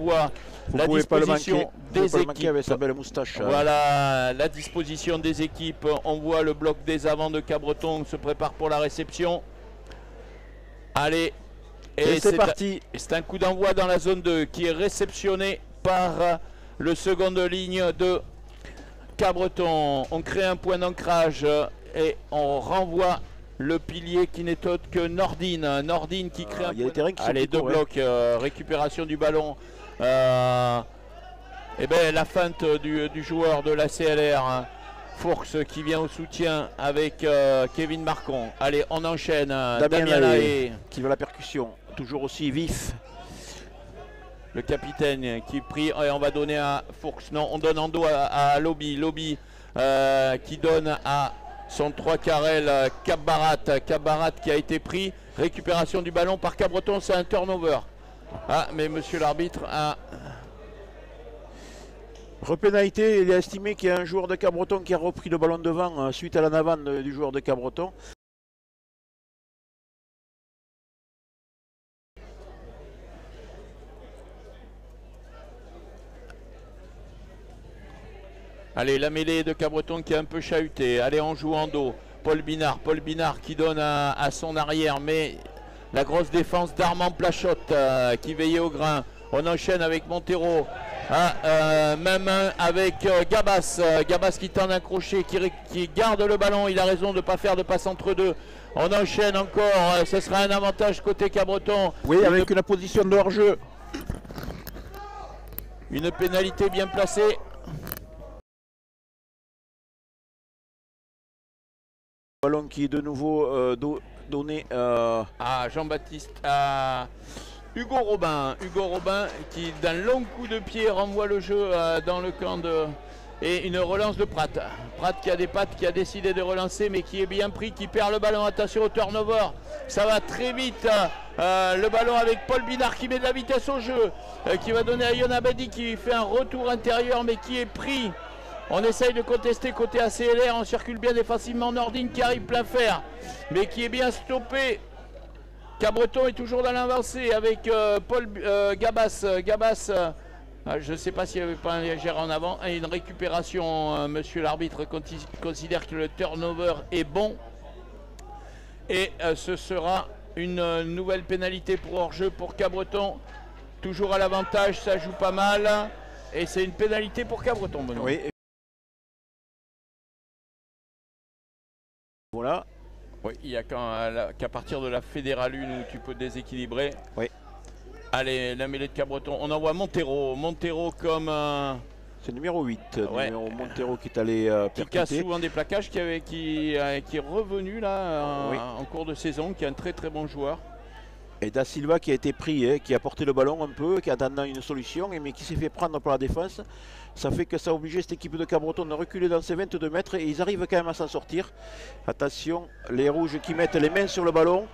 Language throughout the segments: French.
voit la disposition des équipes avec sa belle moustache. Voilà la disposition des équipes. On voit le bloc des avants de Cabreton se prépare pour la réception. Allez, et c'est parti. C'est un coup d'envoi dans la zone 2 qui est réceptionné par le seconde ligne de Cabreton. On crée un point d'ancrage et on renvoie le pilier qui n'est autre que Nordine. Nordine qui crée un point. Allez, deux blocs, récupération du ballon. Et ben, la feinte du joueur de la CLR, Fourx, qui vient au soutien avec Kevin Marcon. Allez, on enchaîne. Damien Lahaye qui veut la percussion, toujours aussi vif. Le capitaine qui prie, et on va donner à Fourx. Non, on donne en dos à Lobby. Lobby qui donne à son 3 carrel Cap-Barat. Cap-Barat qui a été pris. Récupération du ballon par Cabreton, c'est un turnover. Ah, mais monsieur l'arbitre a... Repénalité, il a estimé qu'il y a un joueur de Cabreton qui a repris le ballon devant suite à la navane du joueur de Cabreton. Allez, la mêlée de Cabreton qui est un peu chahutée. Allez, on joue en dos. Paul Binard qui donne à son arrière, mais la grosse défense d'Armand Plachotte qui veillait au grain. On enchaîne avec Montero. Même avec Gabas. Gabas qui tend un crochet, qui garde le ballon. Il a raison de ne pas faire de passe entre deux. On enchaîne encore. Ce sera un avantage côté Cabreton. Oui, avec une position de hors-jeu. Une pénalité bien placée. Ballon qui est de nouveau donné à Jean-Baptiste, à Hugo Robin. Hugo Robin qui d'un long coup de pied renvoie le jeu dans le camp de... Et une relance de Prat. Prat qui a des pattes, qui a décidé de relancer mais qui est bien pris, qui perd le ballon. Attention au turnover, ça va très vite. Le ballon avec Paul Binard qui met de la vitesse au jeu, qui va donner à Yona Badi qui fait un retour intérieur mais qui est pris. On essaye de contester côté ACLR, on circule bien défensivement. Nordine qui arrive plein fer, mais qui est bien stoppé. Cabreton est toujours dans l'avancée avec Paul Gabas. Gabas, je ne sais pas s'il n'y avait pas un légère en avant. Et une récupération, monsieur l'arbitre considère que le turnover est bon. Et ce sera une nouvelle pénalité pour hors-jeu pour Cabreton. Toujours à l'avantage, ça joue pas mal. Et c'est une pénalité pour Cabreton, Benoît. Oui. Voilà. Oui, il n'y a qu'à partir de la fédérale 1 où tu peux déséquilibrer. Oui. Allez, la mêlée de Cabreton. On envoie Montero. Montero comme... c'est le numéro 8. Ouais. Numéro Montero qui est allé qui casse souvent des plaquages, qui est revenu là oui. En cours de saison, qui est un très très bon joueur. Et Da Silva qui a été pris, qui a porté le ballon un peu, qui attendant une solution, mais qui s'est fait prendre par la défense. Ça fait que ça a obligé cette équipe de Cabreton de reculer dans ses 22 mètres et ils arrivent quand même à s'en sortir. Attention, les rouges qui mettent les mains sur le ballon.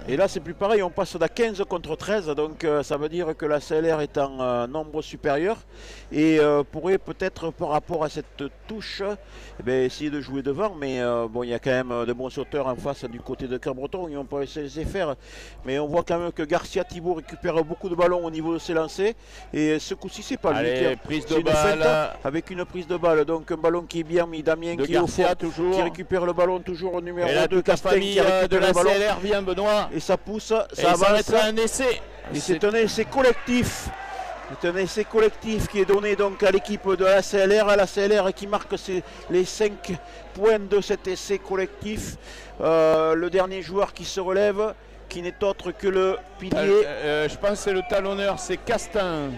Et là c'est plus pareil, on passe de 15 contre 13, donc ça veut dire que la CLR est en nombre supérieur et pourrait peut-être par rapport à cette touche essayer de jouer devant, mais bon, il y a quand même de bons sauteurs en face du côté de Cabreton, ils n'ont pas essayé de faire, mais on voit quand même que Garcia Thibault récupère beaucoup de ballons au niveau de ses lancers et ce coup-ci c'est pas lui prise de balle avec une prise de balle, donc un ballon qui est bien mis, Damien qui Garcia, est au fond, toujours. Qui récupère le ballon toujours au numéro 2, Castin qui récupère le ballon. CLR vient, Benoît. Et ça pousse, ça avance. Ça un essai. Et c'est un essai collectif. C'est un essai collectif qui est donné donc à l'équipe de la CLR. À la CLR qui marque les 5 points de cet essai collectif. Le dernier joueur qui se relève, qui n'est autre que le pilier. Je pense que c'est le talonneur, c'est Castin.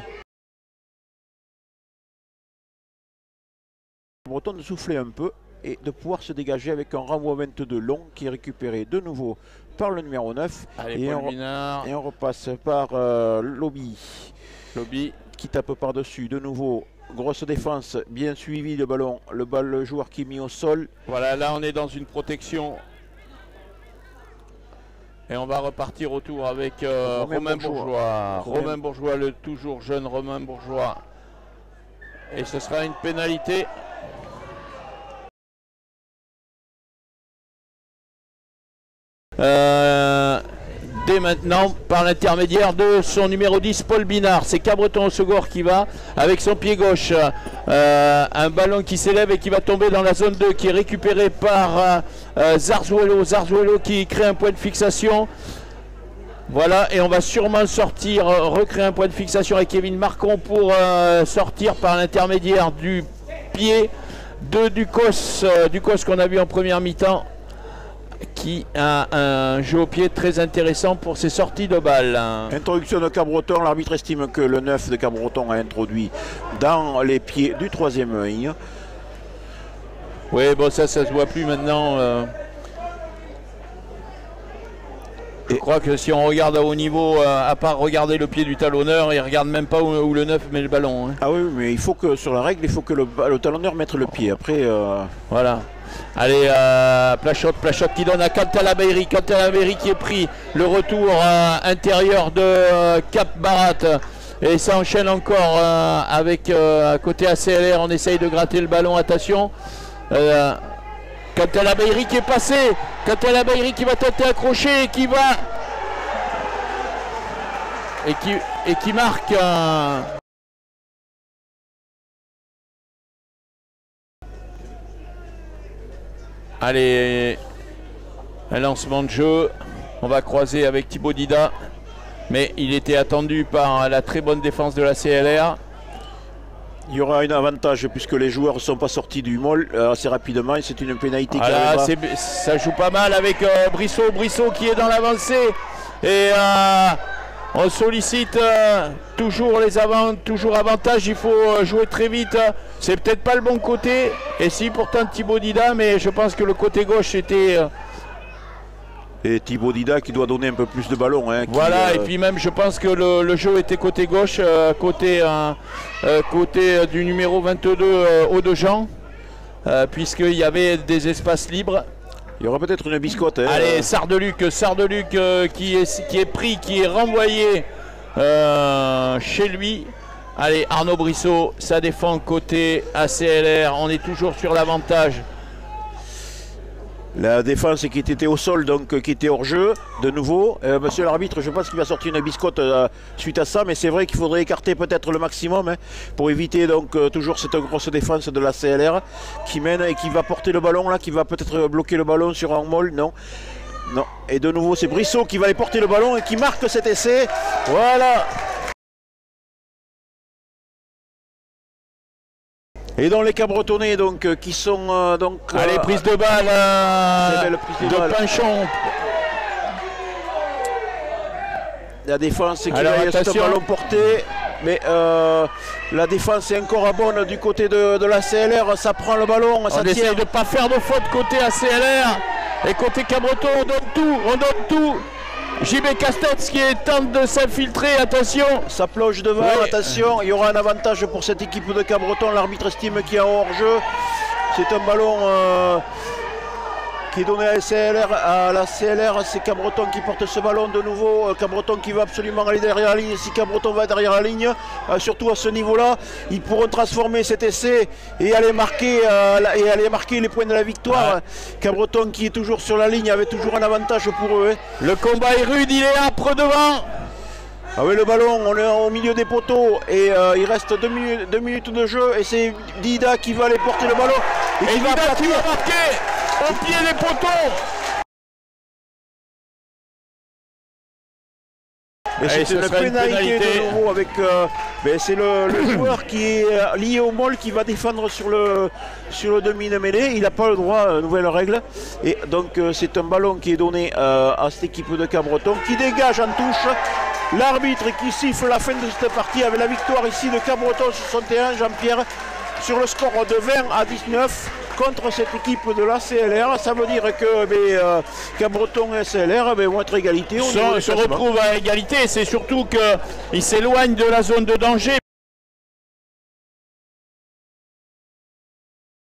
Breton de souffler un peu et de pouvoir se dégager avec un renvoi 22 long qui est récupéré de nouveau par le numéro 9. Allez, et on repasse par Lobby qui tape par dessus de nouveau. Grosse défense, bien suivi le ballon, le joueur qui est mis au sol. Voilà, là on est dans une protection et on va repartir autour avec Romain Bourgeois. Romain Bourgeois, le toujours jeune Romain Bourgeois, et ce sera une pénalité. dès maintenant par l'intermédiaire de son numéro 10 Paul Binard. C'est Cabreton au second qui va avec son pied gauche. Un ballon qui s'élève et qui va tomber dans la zone 2 qui est récupéré par Zarzuelo. Zarzuelo qui crée un point de fixation. Voilà, et on va sûrement sortir, recréer un point de fixation avec Kevin Marcon pour sortir par l'intermédiaire du pied de Ducos qu'on a vu en première mi-temps, qui a un jeu au pied très intéressant pour ses sorties de balles. Introduction de Cabreton, l'arbitre estime que le 9 de Cabreton a introduit dans les pieds du troisième ligne. Oui, bon ça se voit plus maintenant. Je crois que si on regarde à haut niveau, à part regarder le pied du talonneur, il ne regarde même pas où le 9 met le ballon. Hein. Ah oui, mais il faut que sur la règle, il faut que le talonneur mette le pied. Après, voilà. Allez, Plachot qui donne à Cantalabeiri. Cantalabeiri qui est pris. Le retour intérieur de Cap Barat. Et ça enchaîne encore avec côté ACLR. On essaye de gratter le ballon. Attention. Cantalabeiri qui est passé. Cantalabeiri qui va tenter accrocher et qui va. Et qui marque. Allez, un lancement de jeu. On va croiser avec Thibaut Dida. Mais il était attendu par la très bonne défense de la CLR. Il y aura un avantage puisque les joueurs ne sont pas sortis du môle assez rapidement et c'est une pénalité qui arrivera. Ça joue pas mal avec Brissot qui est dans l'avancée. Et on sollicite toujours avantage, il faut jouer très vite. C'est peut-être pas le bon côté. Et si pourtant Thibaut Dida, mais je pense que le côté gauche était... Et Thibaut Dida qui doit donner un peu plus de ballon. Hein, voilà, et puis même je pense que le jeu était côté gauche, côté du numéro 22 Audejean, puisqu'il y avait des espaces libres. Il y aura peut-être une biscotte. Hein, allez, Sardeluc qui est pris, qui est renvoyé chez lui. Allez, Arnaud Brissot, ça défend côté ACLR, on est toujours sur l'avantage. La défense qui était au sol, donc qui était hors jeu, de nouveau. Monsieur l'arbitre, je pense qu'il va sortir une biscotte suite à ça, mais c'est vrai qu'il faudrait écarter peut-être le maximum hein, pour éviter donc toujours cette grosse défense de la CLR qui mène et qui va porter le ballon là, qui va peut-être bloquer le ballon sur un môle, non. Non. Et de nouveau, c'est Brissot qui va aller porter le ballon et qui marque cet essai. Voilà. Et dans les Cabretonnais donc qui sont donc allez, prise de balle de Pinchon. La défense qui va ce ballon porté, mais la défense est encore à bonne du côté de la CLR, ça prend le ballon, on essaye de ne pas faire de faute côté ACLR et côté Cabreton on donne tout. JB Castex qui tente de s'infiltrer, attention. Ça plonge devant, oui. Attention, il y aura un avantage pour cette équipe de Cabreton, l'arbitre estime qu'il y a hors-jeu. C'est un ballon qui est donné à la CLR, c'est Cabreton qui porte ce ballon de nouveau, Cabreton qui va absolument aller derrière la ligne. Si Cabreton va derrière la ligne, surtout à ce niveau-là, ils pourront transformer cet essai et aller marquer les points de la victoire. Ouais. Cabreton qui est toujours sur la ligne avait toujours un avantage pour eux. Hein. Le combat est rude, il est âpre devant. Ah oui, le ballon, on est au milieu des poteaux et il reste 2 minutes de jeu et c'est Dida qui va aller porter le ballon et qui va marquer au pied des poteaux. Et c'est une pénalité de nouveau avec c'est le joueur qui est lié au môle qui va défendre sur le demi-mêlée. Il n'a pas le droit, nouvelle règle. Et donc c'est un ballon qui est donné à cette équipe de Cabreton qui dégage en touche. L'arbitre qui siffle la fin de cette partie avec la victoire ici de Cabreton 61, Jean-Pierre, sur le score de 20 à 19 contre cette équipe de la CLR. Ça veut dire que Cabreton et CLR vont être égalité. Se retrouvent à égalité, c'est surtout qu'ils s'éloignent de la zone de danger.